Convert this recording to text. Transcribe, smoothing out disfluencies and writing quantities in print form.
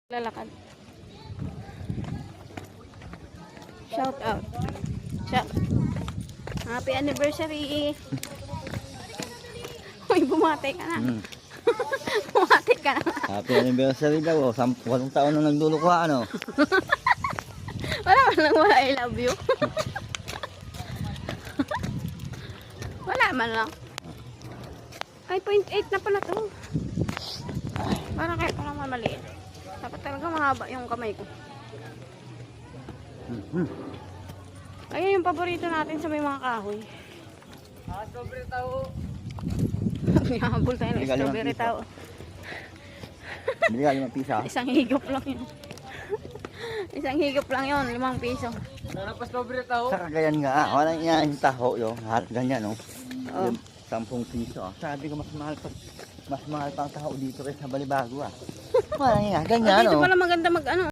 Lalakad. Shout out. Shout. Happy anniversary. Uy, bumati ka na. Bumati ka na. Happy anniversary daw. 8 taon na naglulukuha, ano? Wala man lang wala I love you. Wala man lang. Ay, 0.8 na pala to. Parang kahit parang maliit. Dapat talaga mahaba yung kamay ko. Ayun yung paborito natin sa may mga kahoy. Strawberry tao. Habol tayo ng strawberry tao. Bili ka 5 piso. Isang higop lang yun. Isang higop lang yun, 5 piso. Ano pa strawberry tao? Sa Cagayan nga, walang yan yung taho yung ganyan, no? Oo. 10 piso. Sabi ko mas mahal pang taho dito kaysa sa Balibago, ah. Walang yan, ganyan, Dito no? pala maganda mag ano.